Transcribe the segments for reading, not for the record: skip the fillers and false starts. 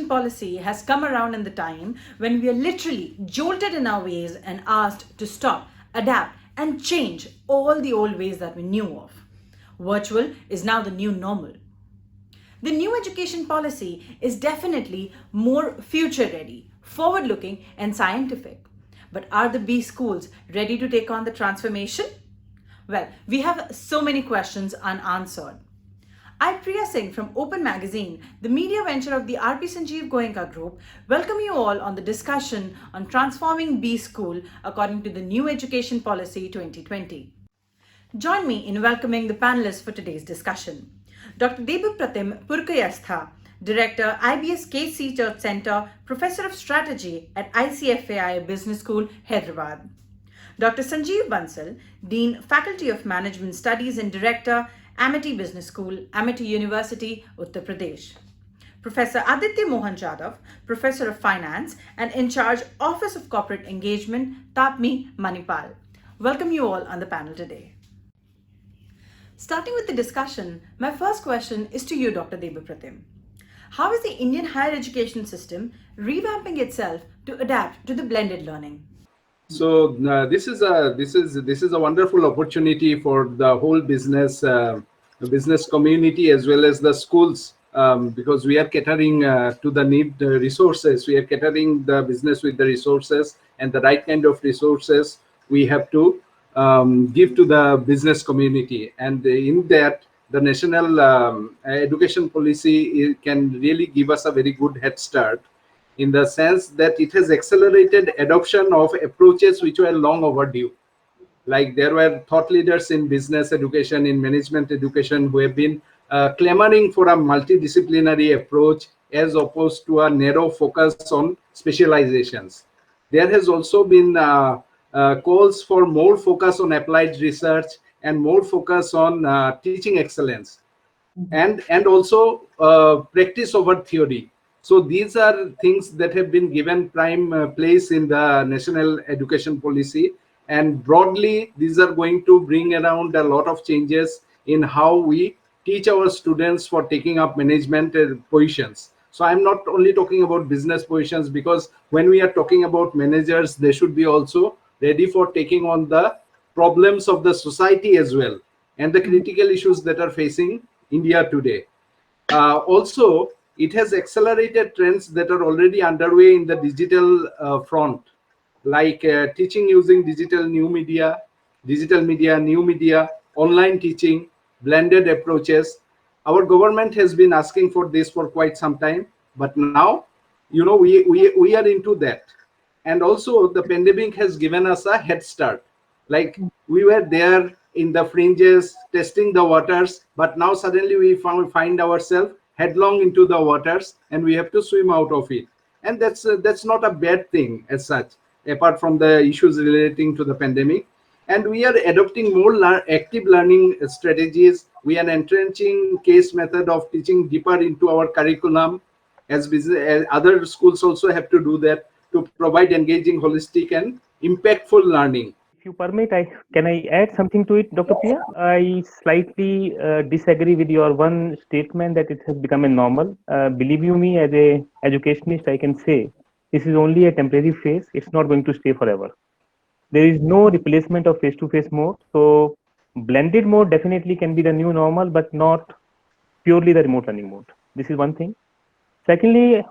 policy has come around in the time when we are literally jolted in our ways and asked to stop, adapt, and change all the old ways that we knew of. Virtual is now the new normal. The new education policy is definitely more future ready, forward looking, and scientific. But are the B schools ready to take on the transformation? Well, we have so many questions unanswered. I, Priya Singh from Open Magazine, the media venture of the RP Sanjeev Goenka Group, welcome you all on the discussion on transforming B School according to the new Education Policy 2020. Join me in welcoming the panelists for today's discussion. Dr. Debapratim Purkayastha, Director, IBS Case Research Center, Professor of Strategy at ICFAI Business School, Hyderabad. Dr. Sanjeev Bansal, Dean, Faculty of Management Studies and Director, Amity Business School, Amity University, Uttar Pradesh. Professor Aditya Mohan Jadhav, Professor of Finance and in charge Office of Corporate Engagement, TAPMI, Manipal. Welcome you all on the panel today. Starting with the discussion, my first question is to you, Dr. Debapratim. How is the Indian higher education system revamping itself to adapt to the blended learning? So this is a wonderful opportunity for the whole business community as well as the schools, because we are catering to the need resources. We are catering the business with the resources, and the right kind of resources we have to give to the business community. And in that, the national education policy can really give us a very good head start, in the sense that it has accelerated adoption of approaches which were long overdue. Like there were thought leaders in business education, in management education, who have been clamoring for a multidisciplinary approach as opposed to a narrow focus on specializations. There has also been calls for more focus on applied research and more focus on teaching excellence, and also practice over theory. So these are things that have been given prime place in the national education policy, and broadly these are going to bring around a lot of changes in how we teach our students for taking up management positions. So I'm not only talking about business positions, because when we are talking about managers, they should be also ready for taking on the problems of the society as well, and the critical issues that are facing India today. Also, it has accelerated trends that are already underway in the digital front, like teaching using digital media, new media, online teaching, blended approaches. Our government has been asking for this for quite some time, but now, we are into that. And also, the pandemic has given us a head start. Like we were there in the fringes testing the waters, but now suddenly we find ourselves headlong into the waters, and we have to swim out of it. And that's not a bad thing as such, apart from the issues relating to the pandemic. And we are adopting more active learning strategies. We are entrenching case method of teaching deeper into our curriculum, as other schools also have to do that, to provide engaging, holistic, and impactful learning. If you permit, can I add something to it, Dr. Priya? I slightly disagree with your one statement that it has become a normal. Believe you me, as a educationist, I can say this is only a temporary phase. It's not going to stay forever. There is no replacement of face-to-face mode. So blended mode definitely can be the new normal, but not purely the remote learning mode. This is one thing. Secondly,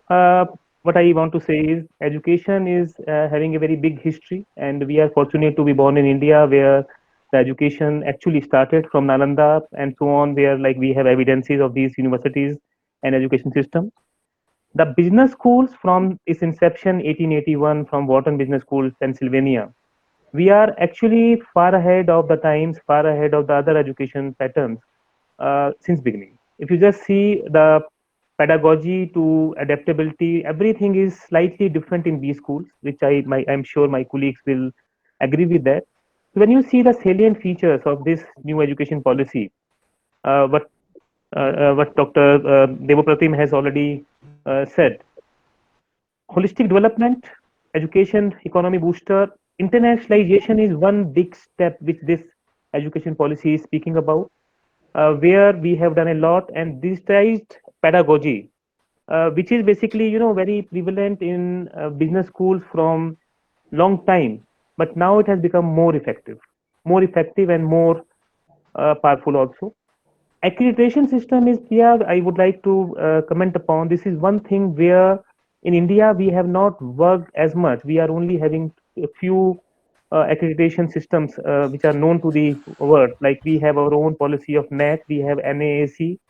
what I want to say is education is having a very big history, and we are fortunate to be born in India, where the education actually started from Nalanda and so on, where like we have evidences of these universities and education system. The business schools from its inception, 1881, from Wharton Business School, Pennsylvania, we are actually far ahead of the times, far ahead of the other education patterns since beginning. If you just see the pedagogy to adaptability, everything is slightly different in these schools, which I'm sure my colleagues will agree with that. So when you see the salient features of this new education policy, what Dr. Debapratim has already said, holistic development, education, economy booster, internationalization is one big step which this education policy is speaking about, where we have done a lot, and digitized pedagogy which is basically, very prevalent in business schools from long time, but now it has become more effective and more powerful also. Accreditation system is, yeah, I would like to comment upon. This is one thing where in India we have not worked as much. We are only having a few accreditation systems which are known to the world. Like we have our own policy of NAC, we have NAAC.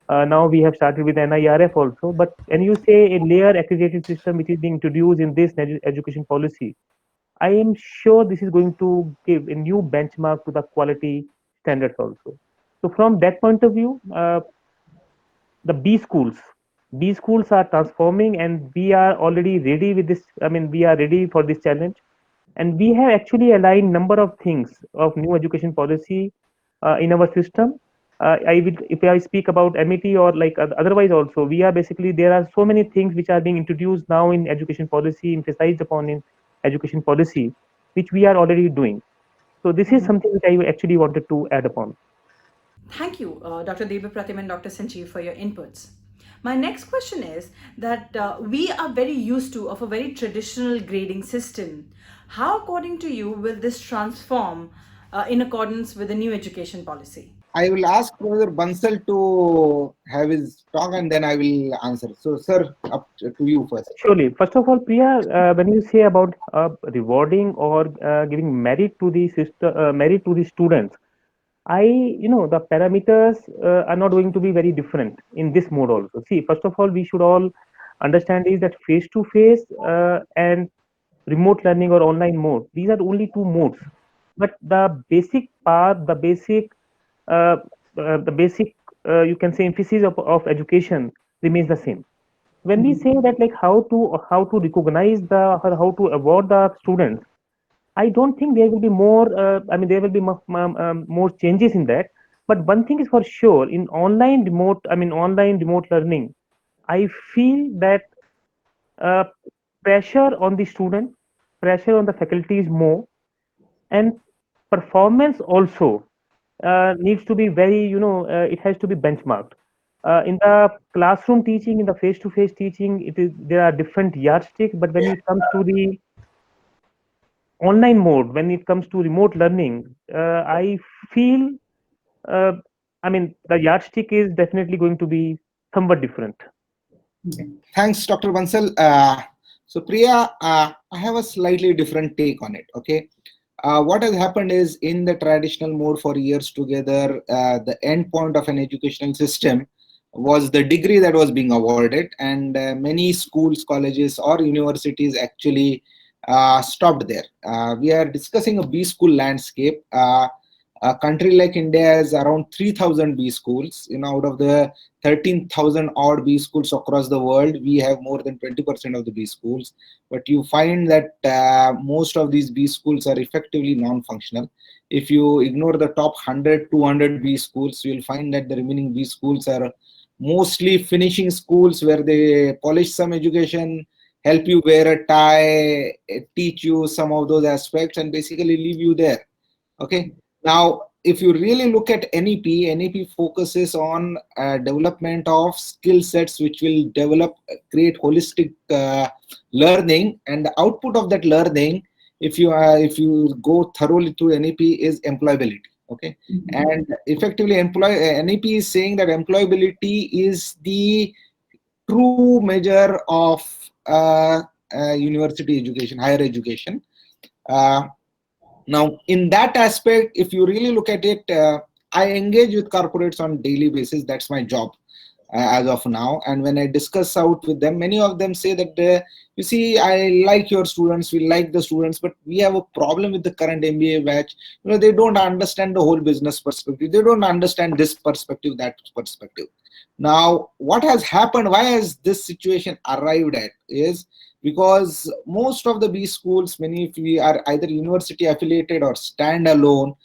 Now we have started with NIRF also. But when you say a layer accredited system which is being introduced in this education policy, I am sure this is going to give a new benchmark to the quality standards also. So from that point of view, the B schools are transforming, and we are already ready with this. I mean, we are ready for this challenge, and we have actually aligned number of things of new education policy in our system. I will, if I speak about MET or like otherwise also, we are basically, there are so many things which are being introduced now in education policy, emphasized upon in education policy, which we are already doing. So this is something which I actually wanted to add upon. Thank you, Dr. Deva Pratim and Dr. Sanjeev, for your inputs. My next question is that we are very used to of a very traditional grading system. How, according to you, will this transform in accordance with the new education policy? I will ask Professor Bansal to have his talk and then I will answer. So, sir, up to you first. Surely. First of all, Priya, when you say about rewarding or giving merit to the system, merit to the students, the parameters are not going to be very different in this mode also. See, first of all, we should all understand is that face-to-face and remote learning or online mode, these are only two modes. But the basic path, the basic, you can say, emphasis of education remains the same. When we say that, like, how to recognize the, or how to award the students, I don't think there will be more. There will be more changes in that. But one thing is for sure: in online remote learning, I feel that uh, pressure on the student, pressure on the faculty is more, and performance also needs to be very, it has to be benchmarked. In the classroom teaching, in the face-to-face teaching, there are different yardsticks. But when it comes to the online mode, when it comes to remote learning, I feel, the yardstick is definitely going to be somewhat different. Thanks, Dr. Bansal. So, Priya, I have a slightly different take on it. Okay. What has happened is, in the traditional mode for years together, the end point of an educational system was the degree that was being awarded, and many schools, colleges, or universities actually stopped there. We are discussing a B school landscape. A country like India has around 3,000 B schools. Out of the 13,000 odd B schools across the world, we have more than 20% of the B schools. But you find that most of these B schools are effectively non-functional. If you ignore the top 100, 200 B schools, you'll find that the remaining B schools are mostly finishing schools where they polish some education, help you wear a tie, teach you some of those aspects, and basically leave you there. Okay. Now, if you really look at NEP focuses on development of skill sets which will create holistic learning, and the output of that learning, if you go thoroughly through NEP, is employability. Okay, and effectively, NEP is saying that employability is the true measure of university education, higher education. Now, in that aspect, if you really look at it, I engage with corporates on a daily basis. That's my job as of now. And when I discuss out with them, many of them say that, you see, I like your students, we like the students, but we have a problem with the current MBA batch. They don't understand the whole business perspective. They don't understand this perspective, that perspective. Now, what has happened, why has this situation arrived at, is because most of the B schools, many of we are either university affiliated or standalone,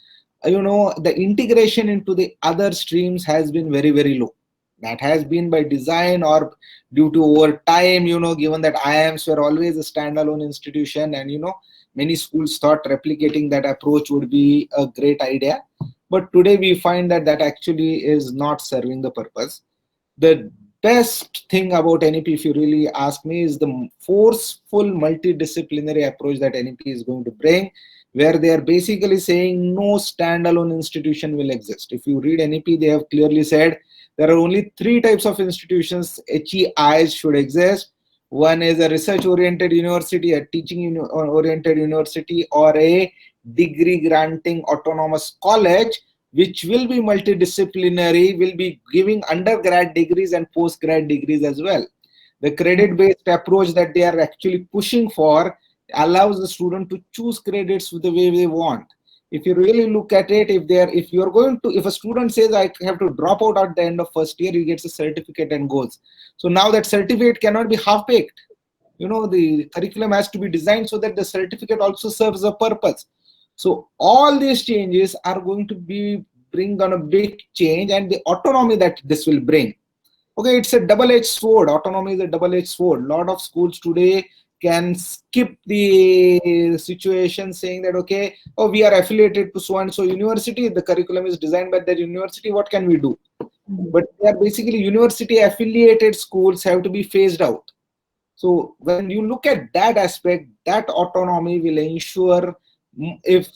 the integration into the other streams has been very, very low. That has been by design or due to over time, given that IIMs were always a standalone institution, and, many schools thought replicating that approach would be a great idea. But today we find that that actually is not serving the purpose. The best thing about NEP, if you really ask me, is the forceful multidisciplinary approach that NEP is going to bring, where they are basically saying no standalone institution will exist. If you read NEP, they have clearly said there are only 3 types of institutions, HEIs, should exist. One is a research-oriented university, a teaching-oriented university, or a degree-granting autonomous college, which will be multidisciplinary, will be giving undergrad degrees and postgrad degrees as well. The credit-based approach that they are actually pushing for allows the student to choose credits the way they want. If you really look at it, if a student says I have to drop out at the end of first year, he gets a certificate and goes. So now that certificate cannot be half-baked. The curriculum has to be designed so that the certificate also serves a purpose. So all these changes are going to bring on a big change, and the autonomy that this will bring. Okay, it's a double-edged sword. Autonomy is a double-edged sword. A lot of schools today can skip the situation saying that, okay, oh, we are affiliated to so and so university, the curriculum is designed by that university, what can we do? But they are basically university affiliated schools have to be phased out. So when you look at that aspect, that autonomy will ensure if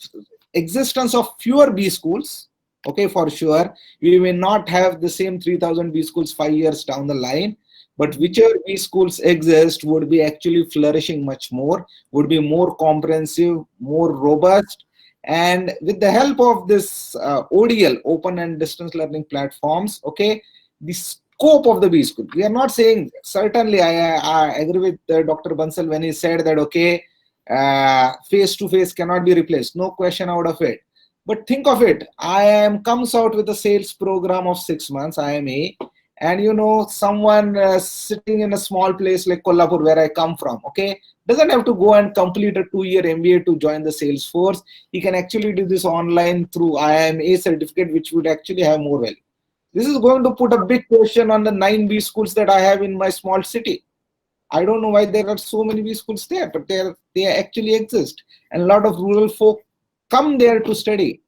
existence of fewer B schools, okay, for sure, we may not have the same 3,000 B schools 5 years down the line, but whichever B schools exist would be actually flourishing much more, would be more comprehensive, more robust, and with the help of this ODL, open and distance learning platforms, okay, the scope of the B school, we are not saying, certainly I agree with Dr. Bansal when he said that, okay, face-to-face cannot be replaced, no question out of it. But think of it, IIM comes out with a sales program of 6 months, IMA, and someone sitting in a small place like Kolhapur, where I come from, okay, doesn't have to go and complete a 2-year MBA to join the sales force. He can actually do this online through IIMA certificate, which would actually have more value. This is going to put a big question on the 9 B schools that I have in my small city. I don't know why there are so many B schools there, but they actually exist. And a lot of rural folk come there to study.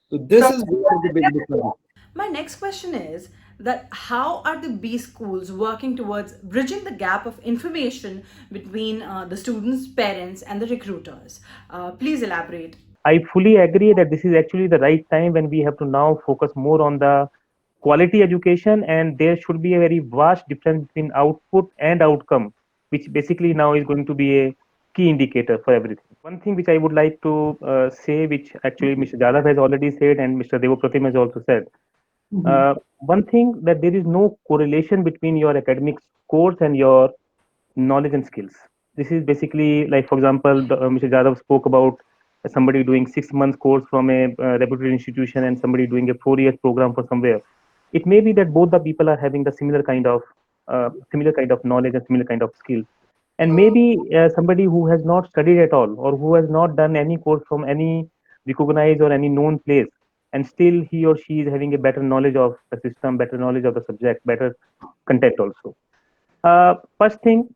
So this is where the big difference. My next question is that how are the B schools working towards bridging the gap of information between the students, parents, and the recruiters? Please elaborate. I fully agree that this is actually the right time when we have to now focus more on the quality education, and there should be a very vast difference between output and outcome, which basically now is going to be a key indicator for everything. One thing which I would like to say, which actually Mr. Jadhav has already said and Mr. Devapratim has also said, one thing that there is no correlation between your academic scores and your knowledge and skills. This is basically like, for example, Mr. Jadhav spoke about somebody doing 6 months course from a reputed institution and somebody doing a 4-year program for somewhere. It may be that both the people are having the similar kind of knowledge and similar kind of skills. And maybe somebody who has not studied at all or who has not done any course from any recognized or any known place, and still he or she is having a better knowledge of the system, better knowledge of the subject, better content also. First thing,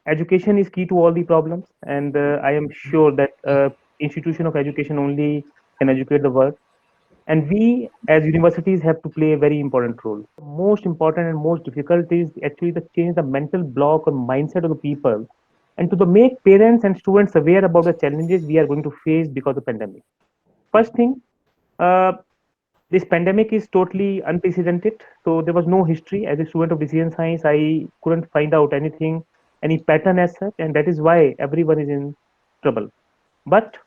education is key to all the problems, and I am sure that institution of education only can educate the world. And we as universities have to play a very important role. Most important and most difficult is actually to change the mental block or mindset of the people, and to make parents and students aware about the challenges we are going to face because of the pandemic. First thing, this pandemic is totally unprecedented. So there was no history. As a student of decision science, I couldn't find out anything, any pattern as such, and that is why everyone is in trouble. But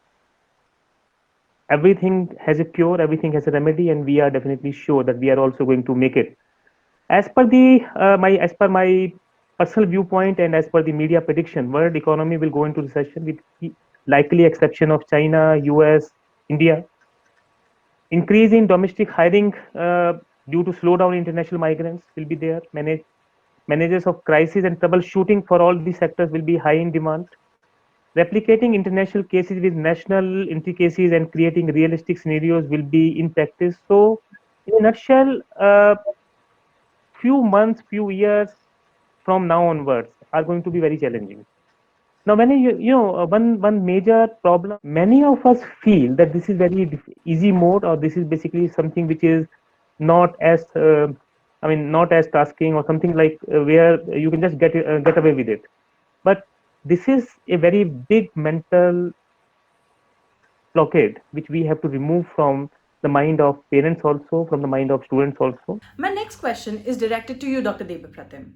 everything has a cure, everything has a remedy, and we are definitely sure that we are also going to make it. As per my personal viewpoint and as per the media prediction, world economy will go into recession with the likely exception of China, US, India. Increase in domestic hiring due to slowdown in international migrants will be there. Managers of crisis and troubleshooting for all these sectors will be high in demand. Replicating international cases with national intricacies and creating realistic scenarios will be in practice. So, in a nutshell, few months, few years from now onwards are going to be very challenging. Now, when one major problem, many of us feel that this is very easy mode, or this is basically something which is not as I mean, not as tasking or something like where you can just get away with it. But this is a very big mental blockade which we have to remove from the mind of parents also, from the mind of students also. My next question is directed to you, Dr. Debapratim.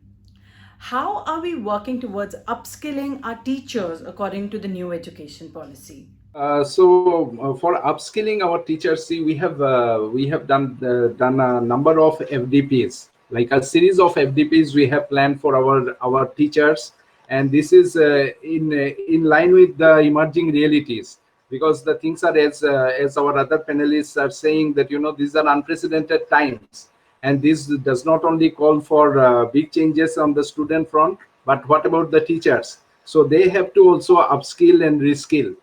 How are we working towards upskilling our teachers according to the new education policy? For upskilling our teachers, see, we have done a number of FDPs, like a series of FDPs we have planned for our teachers, and this is in line with the emerging realities, because the things are as our other panelists are saying, that these are unprecedented times, and this does not only call for big changes on the student front, but what about the teachers? So they have to also upskill and reskill.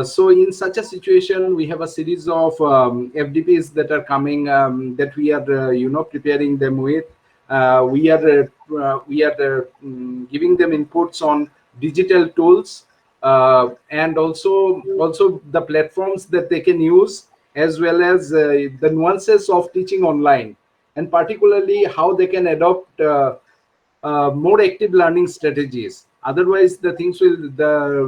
So in such a situation, we have a series of FDPs that are coming, that we are preparing them with. We are giving them inputs on digital tools, and also the platforms that they can use, as well as the nuances of teaching online, and particularly how they can adopt more active learning strategies. Otherwise, the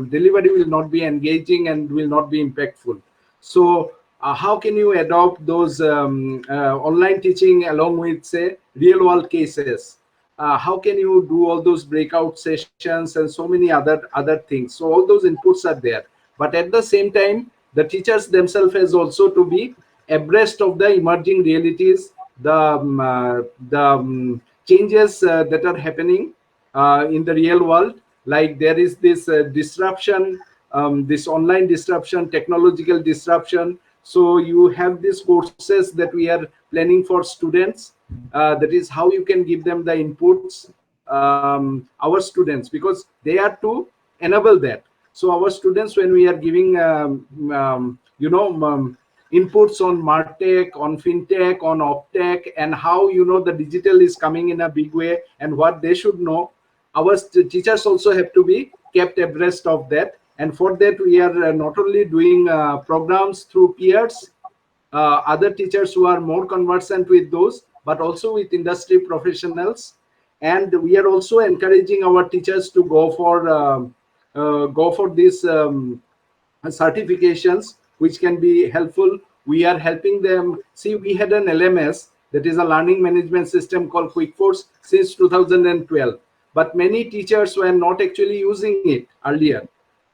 delivery will not be engaging and will not be impactful. So, how can you adopt those online teaching along with, say, real world cases? How can you do all those breakout sessions and so many other things? So all those inputs are there, but at the same time, the teachers themselves has also to be abreast of the emerging realities, the changes that are happening in the real world. Like there is this disruption, this online disruption, technological disruption. So you have these courses that we are planning for students. That is how you can give them the inputs, our students, because they are to enable that. So our students, when we are giving inputs on martech, on fintech, on optech, and how the digital is coming in a big way, and what they should know, our teachers also have to be kept abreast of that. And for that, we are not only doing programs through peers, other teachers who are more conversant with those, but also with industry professionals. And we are also encouraging our teachers to go for these certifications, which can be helpful. We are helping them. See, we had an LMS, that is a learning management system called QuickForce, since 2012, but many teachers were not actually using it earlier.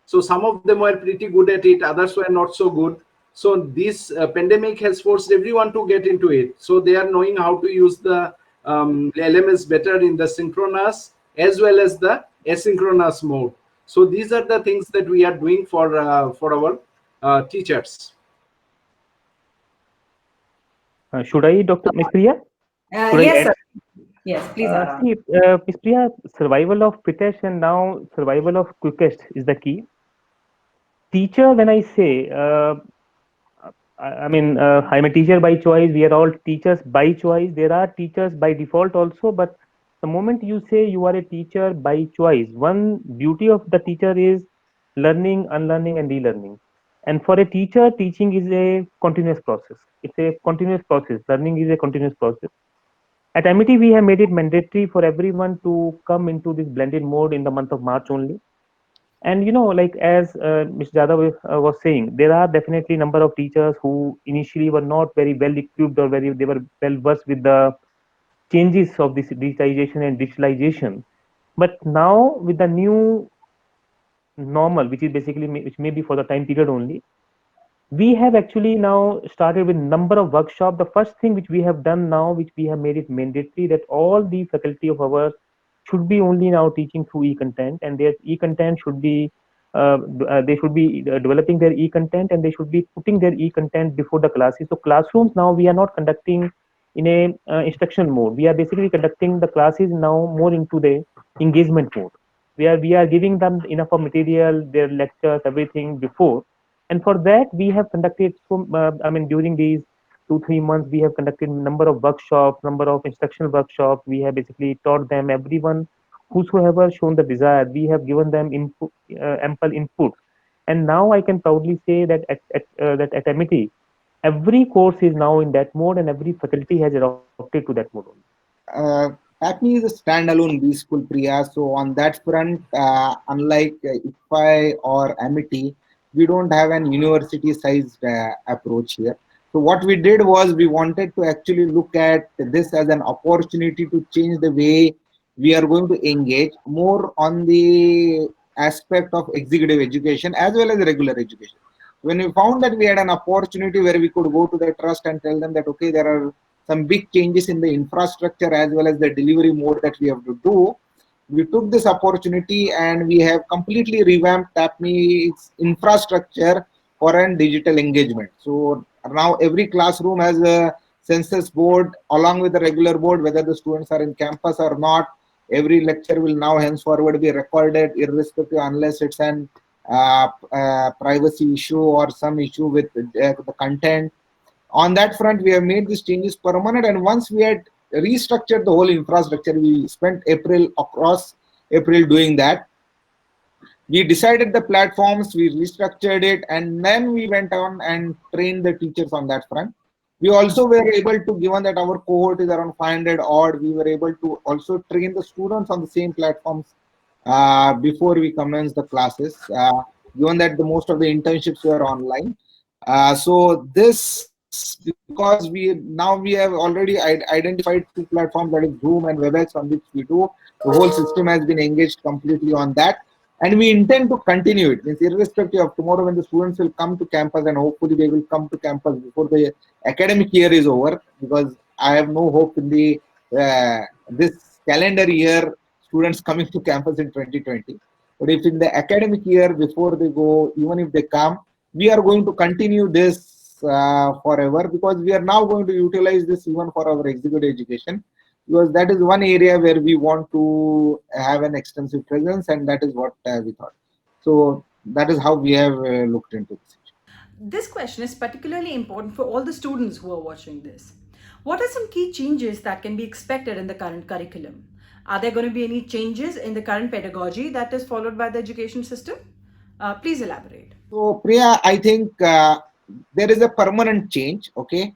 So some of them were pretty good at it, others were not so good. So this pandemic has forced everyone to get into it. So they are knowing how to use the LMS better in the synchronous as well as the asynchronous mode. So these are the things that we are doing for our teachers. Should I, Dr. Ms. Priya? Should I Yes, add? sir. Yes, please, Aram. See, Ms. Priya, survival of fittest and now survival of quickest is the key. Teacher, when I say, I mean, I'm a teacher by choice. We are all teachers by choice. There are teachers by default also, but the moment you say you are a teacher by choice, one beauty of the teacher is learning, unlearning, and relearning. And for a teacher, teaching is a continuous process. It's a continuous process. Learning is a continuous process. At MIT, we have made it mandatory for everyone to come into this blended mode in the month of March only. And like as Mr. Jadhav was saying, there are definitely number of teachers who initially were not very well equipped or they were well versed with the changes of this digitization and digitalization. But now with the new normal, which is basically which may be for the time period only, we have actually now started with number of workshops. The first thing which we have done now, which we have made it mandatory, that all the faculty of ours should be only now teaching through e-content, and their e-content should be they should be developing their e-content, and they should be putting their e-content before the classes. So classrooms now we are not conducting in a instruction mode. We are basically conducting the classes now more into the engagement mode. We are giving them enough of material, their lectures, everything before. And for that, we have conducted during these 2-3 months, we have conducted number of workshops, number of instructional workshops. We have basically taught them, everyone whosoever shown the desire. We have given them input, ample input. And now I can proudly say that at MIT, every course is now in that mode, and every faculty has adopted to that mode only. TAPME is a standalone B school, Priya. So on that front, unlike IFI or Amity, we don't have an university-sized approach here. So what we did was we wanted to actually look at this as an opportunity to change the way we are going to engage more on the aspect of executive education as well as regular education. When we found that we had an opportunity where we could go to the trust and tell them that, okay, there are some big changes in the infrastructure as well as the delivery mode that we have to do, we took this opportunity and we have completely revamped TAPME's infrastructure for an digital engagement. So now every classroom has a census board along with the regular board, whether the students are in campus or not. Every lecture will now henceforward be recorded irrespective, unless it's an privacy issue or some issue with the content. On that front, we have made these changes permanent, and once we had restructured the whole infrastructure, we spent across April doing that. We decided the platforms, we restructured it, and then we went on and trained the teachers on that front. We also were able to, given that our cohort is around 500 odd, we were able to also train the students on the same platforms before we commenced the classes, given that the most of the internships were online. So this, because we have already identified two platforms, that is Zoom and WebEx, on which we do. The whole system has been engaged completely on that, and we intend to continue it. Means irrespective of tomorrow when the students will come to campus, and hopefully they will come to campus before the academic year is over, because I have no hope in the this calendar year students coming to campus in 2020. But if in the academic year before they go, even if they come, we are going to continue this forever, because we are now going to utilize this even for our executive education, because that is one area where we want to have an extensive presence, and that is what we thought. So that is how we have looked into this. This question is particularly important for all the students who are watching this. What are some key changes that can be expected in the current curriculum? Are there going to be any changes in the current pedagogy that is followed by the education system? Please elaborate. So Priya, I think there is a permanent change, okay,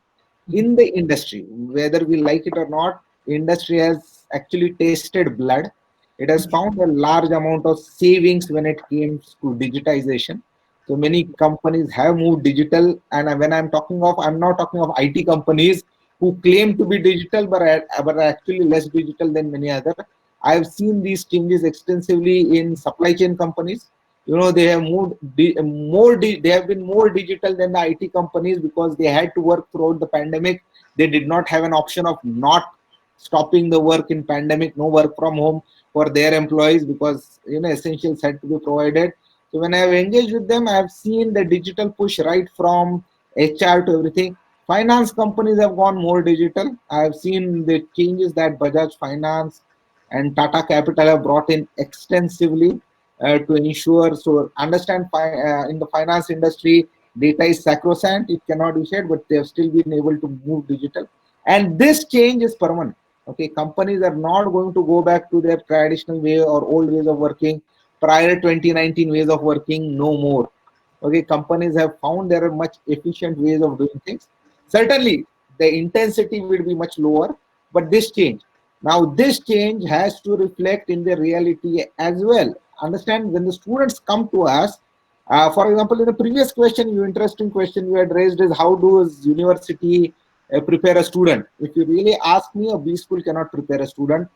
in the industry. Whether we like it or not, industry has actually tasted blood. It has found a large amount of savings when it comes to digitization. So many companies have moved digital, and when I'm not talking of IT companies who claim to be digital but are actually less digital than many other. I've seen these changes extensively in supply chain companies. You know, they have moved they have been more digital than the IT companies, because they had to work throughout the pandemic. They did not have an option of not stopping the work in pandemic, no work from home for their employees, because essentials had to be provided. So when I have engaged with them, I have seen the digital push right from HR to everything. Finance companies have gone more digital. I have seen the changes that Bajaj Finance and Tata Capital have brought in extensively to ensure. So understand, in the finance industry, data is sacrosanct, it cannot be shared, but they have still been able to move digital. And this change is permanent. Okay, companies are not going to go back to their traditional way or old ways of working, prior 2019 ways of working, no more. Okay, companies have found there are much efficient ways of doing things. Certainly, the intensity will be much lower, but this change. Now, this change has to reflect in the reality as well. Understand, when the students come to us, for example, in the previous question, interesting question you had raised is, how does university prepare a student? If you really ask me, a B school cannot prepare a student.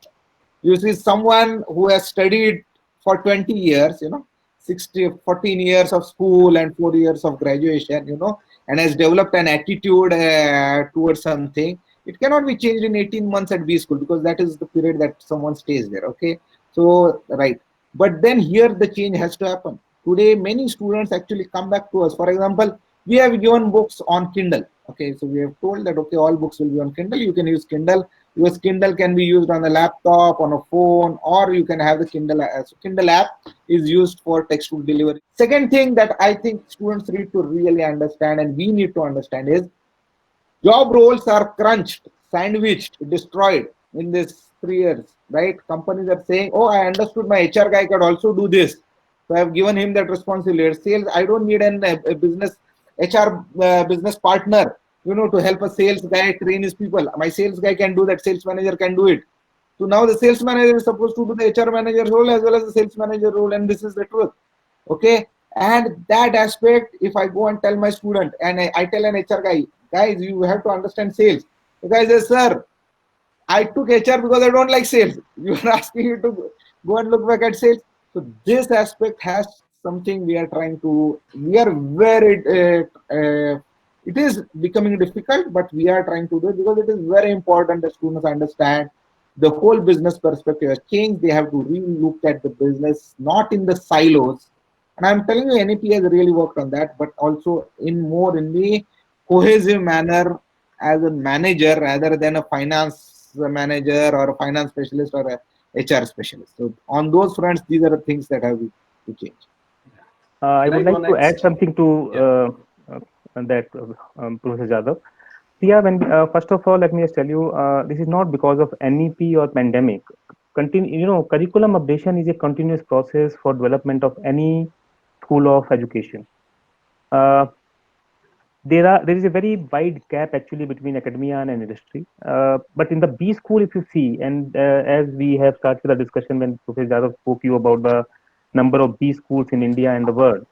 You see someone who has studied for 20 years, 14 years of school and 4 years of graduation, and has developed an attitude towards something. It cannot be changed in 18 months at B school, because that is the period that someone stays there. Okay, so right. But then here the change has to happen. Today, many students actually come back to us. For example, we have given books on Kindle. Okay, so we have told that, okay, all books will be on Kindle. You can use Kindle. Because Kindle can be used on a laptop, on a phone, or you can have the Kindle. So Kindle app is used for textbook delivery. Second thing that I think students need to really understand, and we need to understand, is job roles are crunched, sandwiched, destroyed in this 3 years, right? Companies are saying, oh, I understood my HR guy could also do this, so I have given him that responsibility. Sales, I don't need a business HR business partner. to help a sales guy train his people. My sales guy can do that, sales manager can do it. So now the sales manager is supposed to do the HR manager role as well as the sales manager role, and this is the truth. Okay. And that aspect, if I go and tell my student and I tell an HR guy, guys, you have to understand sales. The guy says, sir, I took HR because I don't like sales. You are asking me to go and look back at sales. So this aspect has something we are trying to, we are very, it is becoming difficult, but we are trying to do it because it is very important that students understand the whole business perspective has changed. They have to re-look at the business, not in the silos. And I'm telling you, NEP has really worked on that, but also in more in the cohesive manner as a manager rather than a finance manager or a finance specialist or a HR specialist. So on those fronts, these are the things that have to change. I would like to add something to that, Professor Jadhav. Yeah, first of all, let me just tell you, this is not because of NEP or pandemic. Curriculum updation is a continuous process for development of any school of education. There is a very wide gap actually between academia and industry. But in the B school, if you see, and as we have started the discussion when Professor Jadhav spoke you about the number of B schools in India and the world.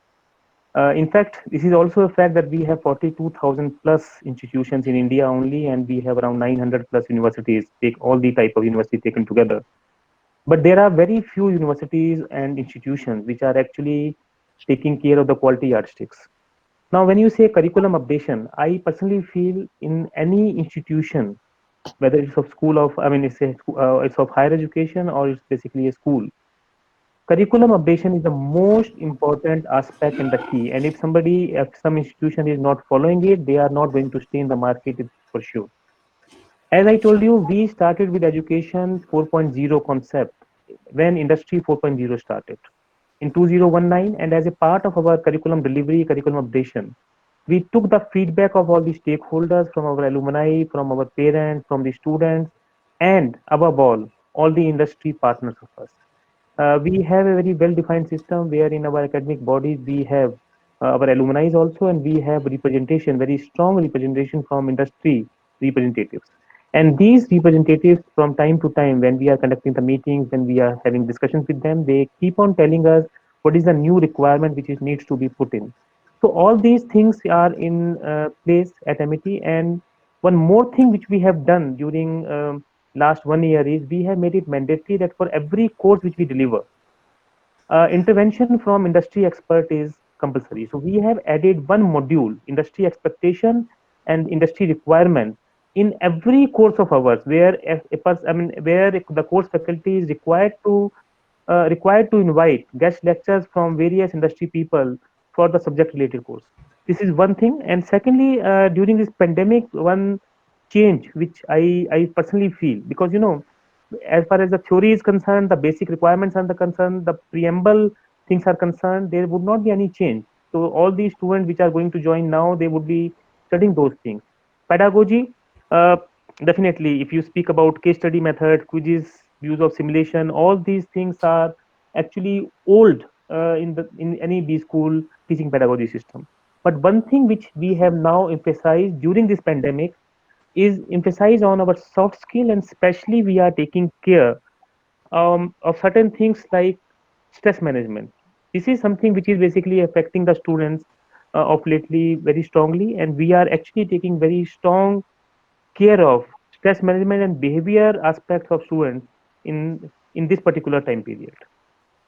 In fact, this is also a fact that we have 42,000 plus institutions in India only, and we have around 900 plus universities. Take all the type of university taken together. But there are very few universities and institutions which are actually taking care of the quality yardsticks. Now, when you say curriculum updation, I personally feel in any institution, whether it's of school of, I mean, it's of higher education or it's basically a school, curriculum updation is the most important aspect and the key. And if some institution is not following it, they are not going to stay in the market for sure. As I told you, we started with education 4.0 concept when industry 4.0 started in 2019, and as a part of our curriculum delivery, curriculum updation, we took the feedback of all the stakeholders, from our alumni, from our parents, from the students, and above all the industry partners of us. We have a very well-defined system where in our academic bodies we have our alumni also, and we have representation, very strong representation from industry representatives. And these representatives, from time to time, when we are conducting the meetings, when we are having discussions with them, they keep on telling us what is the new requirement which needs to be put in. So all these things are in place at MIT. And one more thing which we have done during last 1 year is we have made it mandatory that for every course which we deliver, intervention from industry expert is compulsory. So we have added one module, industry expectation and industry requirement, in every course of ours, where where the course faculty is required to invite guest lectures from various industry people for the subject related course. This is one thing. And secondly, during this pandemic, one change which I personally feel, because as far as the theory is concerned, the basic requirements are concerned, the preamble things are concerned, there would not be any change. So all these students which are going to join now, they would be studying those things. Pedagogy, definitely, if you speak about case study method, quizzes, use of simulation, all these things are actually old in any B school teaching pedagogy system. But one thing which we have now emphasized during this pandemic is emphasize on our soft skill, and especially we are taking care of certain things like stress management. This is something which is basically affecting the students of lately very strongly, and we are actually taking very strong care of stress management and behavior aspects of students in this particular time period,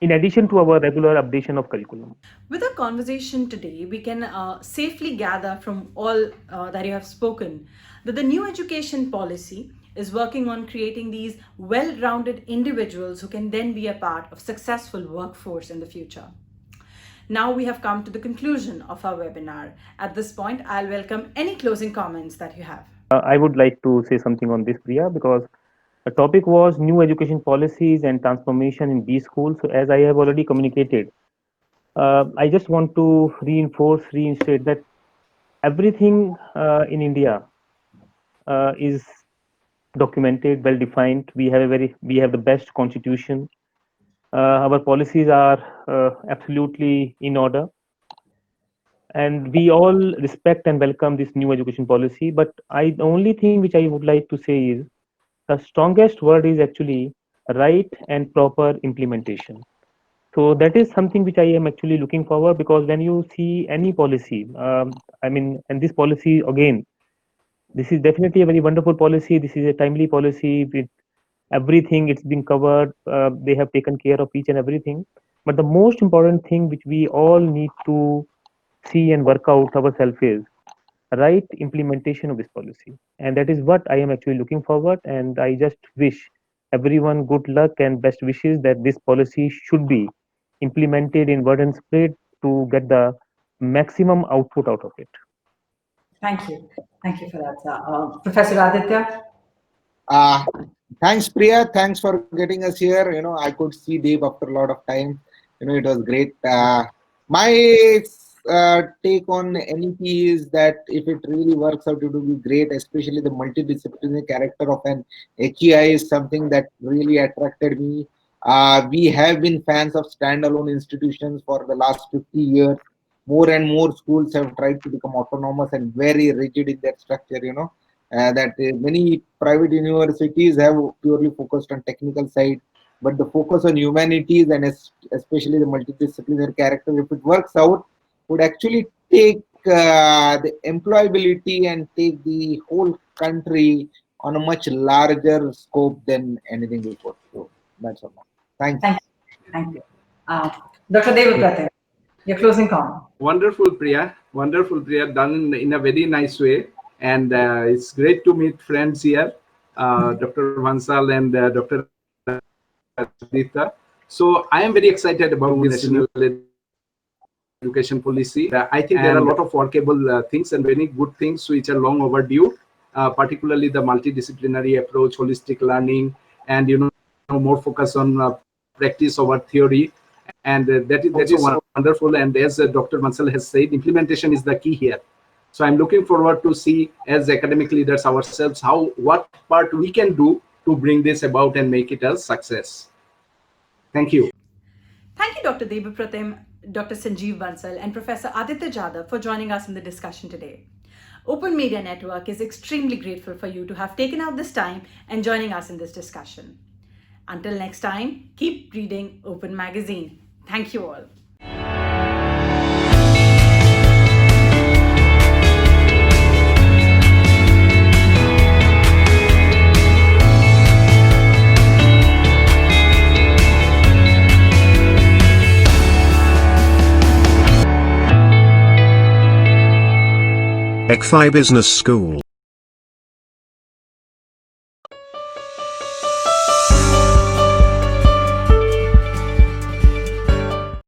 in addition to our regular updation of curriculum. With our conversation today, we can safely gather from all that you have spoken that the new education policy is working on creating these well-rounded individuals who can then be a part of successful workforce in the future. Now we have come to the conclusion of our webinar. At this point, I'll welcome any closing comments that you have. I would like to say something on this, Priya, because the topic was new education policies and transformation in B schools. So as I have already communicated, I just want to reinstate that everything in India is documented, well defined. We have the best constitution. Our policies are absolutely in order. and we all respect and welcome this new education policy. But the only thing which I would like to say is the strongest word is actually right and proper implementation. So that is something which I am actually looking forward, because when you see any policy, and this policy again, this is definitely a very wonderful policy. This is a timely policy with everything. It's been covered. They have taken care of each and everything. But the most important thing which we all need to see and work out ourselves is right implementation of this policy, and that is what I am actually looking forward. And I just wish everyone good luck and best wishes that this policy should be implemented in word and spirit to get the maximum output out of it. Thank you. Thank you for that, sir. Professor Aditya? Thanks, Priya. Thanks for getting us here. I could see Dave after a lot of time. It was great. My take on NEP is that if it really works out, it will be great, especially the multidisciplinary character of an HEI is something that really attracted me. We have been fans of standalone institutions for the last 50 years. More and more schools have tried to become autonomous and very rigid in their structure, that many private universities have purely focused on technical side, but the focus on humanities and especially the multidisciplinary character, if it works out, would actually take the employability and take the whole country on a much larger scope than anything before. So that's all. Thanks. Thank you. Dr. Devapratim, your closing comment. Wonderful, Priya. Wonderful, Priya. Done in a very nice way. And it's great to meet friends here, Dr. Bansal and Dr. Aditya. So I am very excited about this national education policy. I think there are a lot of workable things and very good things which are long overdue, particularly the multidisciplinary approach, holistic learning, and more focus on practice over theory. And that is wonderful. And as Dr. Bansal has said, implementation is the key here. So I'm looking forward to see, as academic leaders ourselves, what part we can do to bring this about and make it a success. Thank you. Thank you, Dr. Devapratim, Dr. Sanjeev Bansal, and Professor Aditya Jadhav for joining us in the discussion today. Open Media Network is extremely grateful for you to have taken out this time and joining us in this discussion. Until next time, keep reading Open Magazine. Thank you all. ECFI Business School.